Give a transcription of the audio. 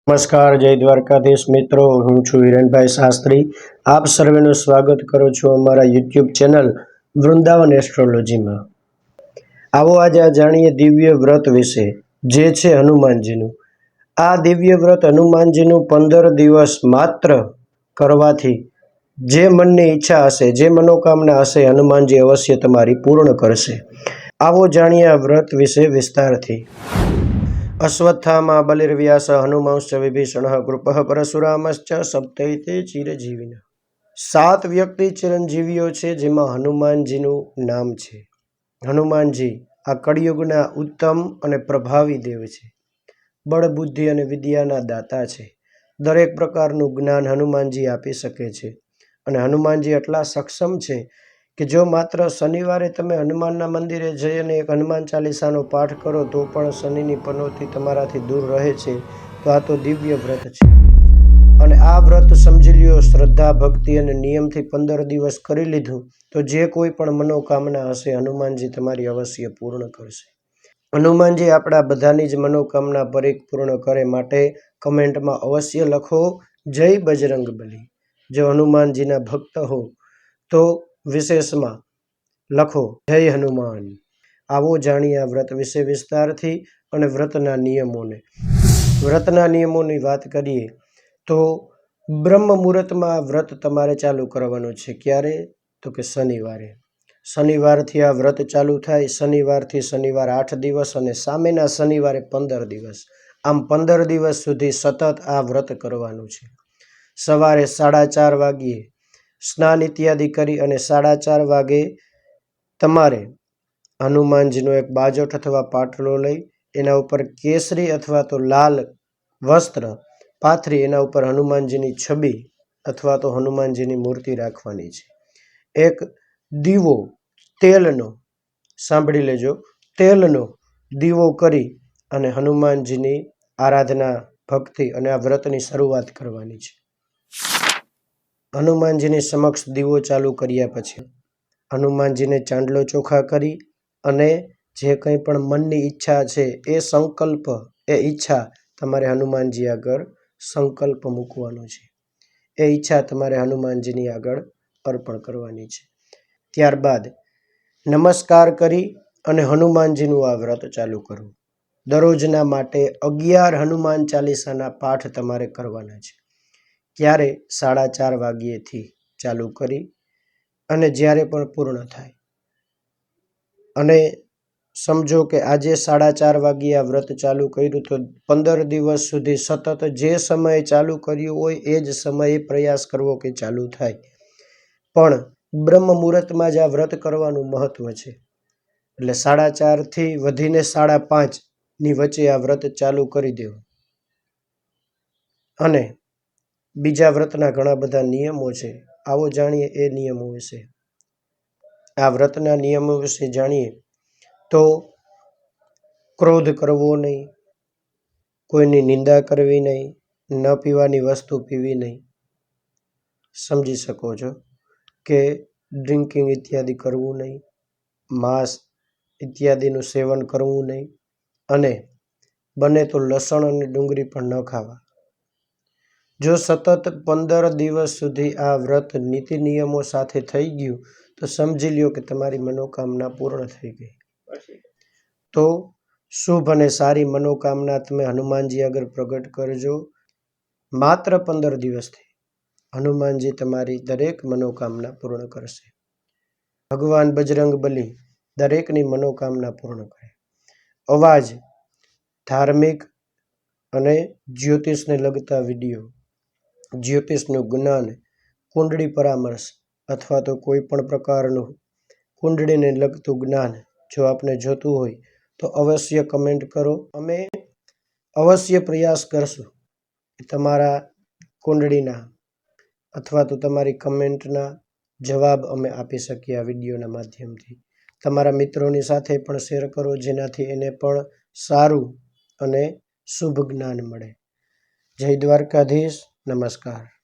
નમસ્કાર, જય દ્વારકાધીશ મિત્રો. હું છું હિરણભાઈ શાસ્ત્રી. આપ સર્વેનું સ્વાગત કરું છું અમારા યુટ્યુબ ચેનલ વૃંદાવન એસ્ટ્રોલોજીમાં. આવો આજે જાણીએ દિવ્ય વ્રત વિશે, જે છે હનુમાનજીનું. આ દિવ્ય વ્રત હનુમાનજીનું 15 દિવસ માત્ર કરવાથી જે મનની ઈચ્છા હશે, જે મનોકામના હશે, હનુમાનજી અવશ્ય તમારી પૂર્ણ કરશે. આવો જાણીએ આ વ્રત વિશે વિસ્તારથી. અશ્વત્થામા બલિર્વ્યાસ હનુમાંશ્ચ વિભીષણઃ કૃપઃ પરશુરામશ્ચ સપ્તૈતે ચિરજીવિનઃ. 7 વ્યક્તિ ચિરંજીવીઓ છે, જેમાં હનુમાનજીનું નામ છે. હનુમાનજી આ કળિયુગના ઉત્તમ અને પ્રભાવી દેવ છે. બળ, બુદ્ધિ અને વિદ્યાના દાતા છે. દરેક પ્રકારનું જ્ઞાન હનુમાનજી આપી શકે છે. અને હનુમાનજી એટલા સક્ષમ છે કે જો માત્ર શનિવારે તમે હનુમાનના મંદિરે જઈ અને એક હનુમાન ચાલીસાનો પાઠ કરો તો પણ શનિની પનોતી તમારાથી દૂર રહે છે. તો આ તો દિવ્ય વ્રત છે. અને આ વ્રત સમજી લ્યો, શ્રદ્ધા, ભક્તિ અને નિયમથી 15 દિવસ કરી લીધું તો જે કોઈ પણ મનોકામના હશે, હનુમાનજી તમારી અવશ્ય પૂર્ણ કરશે. હનુમાનજી આપણા બધાની જ મનોકામના પરિપૂર્ણ કરે માટે કમેન્ટમાં અવશ્ય લખો, જય બજરંગબલી. જો હનુમાનજીના ભક્ત હો તો વિશેષમાં લખો, જય હનુમાન. આવો જાણીએ આ વ્રત વિશે વિસ્તારથી અને વ્રતના નિયમોને. વ્રતના નિયમોની વાત કરીએ તો બ્રહ્મ મુહૂર્તમાં આ વ્રત તમારે ચાલુ કરવાનું છે. ક્યારે? તો કે શનિવારે. શનિવારથી આ વ્રત ચાલુ થાય. શનિવારથી શનિવાર 8 દિવસ અને સામેના શનિવારે 15 દિવસ. આમ 15 દિવસ સુધી સતત આ વ્રત કરવાનું છે. સવારે 4:30 વાગ્યે સ્નાન ઇત્યાદિ કરી અને 4:30 વાગે તમારે હનુમાનજીનો એક બાજોઠ અથવા પાટલો લઈ એના ઉપર કેસરી અથવા તો લાલ વસ્ત્ર પાથરી એના ઉપર હનુમાનજીની છબી અથવા તો હનુમાનજીની મૂર્તિ રાખવાની છે. એક દીવો તેલનો, સાંભળી લેજો, તેલનો દીવો કરી અને હનુમાનજીની આરાધના, ભક્તિ અને આ વ્રતની શરૂઆત કરવાની છે. હનુમાનજીની સમક્ષ દીવો ચાલુ કર્યા પછી હનુમાનજીને ચાંદલો ચોખા કરી અને જે કંઈ પણ મનની ઈચ્છા છે એ સંકલ્પ, એ ઈચ્છા તમારે હનુમાનજી આગળ સંકલ્પ મૂકવાનો છે. એ ઈચ્છા તમારે હનુમાનજીની આગળ અર્પણ કરવાની છે. ત્યારબાદ નમસ્કાર કરી અને હનુમાનજીનું આ વ્રત ચાલુ કરવું. દરરોજના માટે 11 હનુમાન ચાલીસાના પાઠ તમારે કરવાના છે. ક્યારે? 4:30 વાગ્યેથી ચાલુ કરી અને જ્યારે પણ પૂર્ણ થાય. અને સમજો કે આજે 4:30 વાગ્યે આ વ્રત ચાલુ કર્યું તો 15 દિવસ સુધી સતત જે સમયે ચાલુ કર્યું હોય એ જ સમયે પ્રયાસ કરવો કે ચાલુ થાય. પણ બ્રહ્મ મુહૂર્તમાં જ આ વ્રત કરવાનું મહત્વ છે. એટલે 4:30 થી વધીને 5:30 ની વચ્ચે આ વ્રત ચાલુ કરી દેવું. અને બીજા વ્રતના ઘણા બધા નિયમો છે. આવો જાણીએ એ નિયમો વિશે. આ વ્રતના નિયમો વિશે જાણીએ તો ક્રોધ કરવો નહીં, કોઈની નિંદા કરવી નહીં, ન પીવાની વસ્તુ પીવી નહીં. સમજી શકો છો કે ડ્રિંકિંગ ઇત્યાદિ કરવું નહીં, માંસ ઇત્યાદિનું સેવન કરવું નહીં અને બને તો લસણ અને ડુંગળી પણ ન ખાવા. જો સતત 15 દિવસ સુધી આ વ્રત નીતિ નિયમો સાથે થઈ ગયું તો સમજી લ્યો કે તમારી મનોકામના પૂર્ણ થઈ ગઈ. તો શુભ અને સારી મનોકામના તમે હનુમાનજી આગળ પ્રગટ કરજો. માત્ર 15 દિવસથી હનુમાનજી તમારી દરેક મનોકામના પૂર્ણ કરશે. ભગવાન બજરંગબલી દરેકની મનોકામના પૂર્ણ કરે. અવાજ ધાર્મિક અને જ્યોતિષને લગતા વિડીયો, જ્યોતિષનું જ્ઞાન, કુંડળી પરામર્શ અથવા તો કોઈ પણ પ્રકારનું કુંડળીને લગતું જ્ઞાન જો આપને જોતું હોય તો અવશ્ય કમેન્ટ કરો. અમે અવશ્ય પ્રયાસ કરશું કે તમારા કુંડળીના અથવા તો તમારી કમેન્ટના જવાબ અમે આપી શકીએ આ વિડીયોના માધ્યમથી. તમારા મિત્રોની સાથે પણ શેર કરો, જેનાથી એને પણ સારું અને શુભ જ્ઞાન મળે. જય દ્વારકાધીશ. નમસ્કાર.